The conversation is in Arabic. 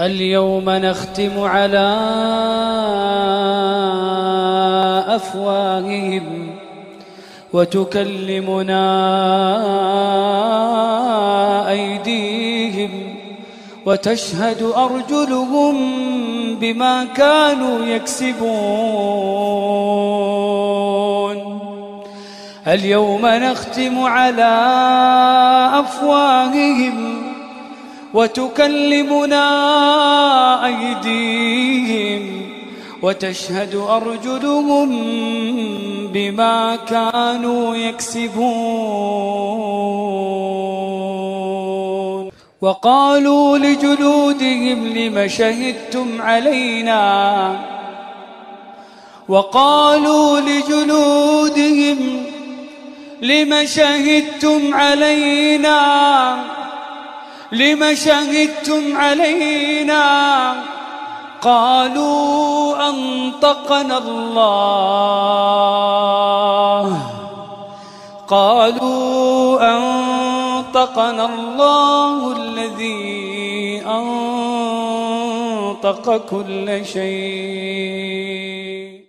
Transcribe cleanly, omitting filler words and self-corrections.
اليوم نختم على أفواههم وتكلمنا أيديهم وتشهد أرجلهم بما كانوا يكسبون. اليوم نختم على أفواههم وتكلمنا أيديهم وتشهد أرجلهم بما كانوا يكسبون. وقالوا لجلودهم لم شهدتم علينا وقالوا لجلودهم لم شهدتم علينا قالوا أنطقنا الله الذي أنطق كل شيء.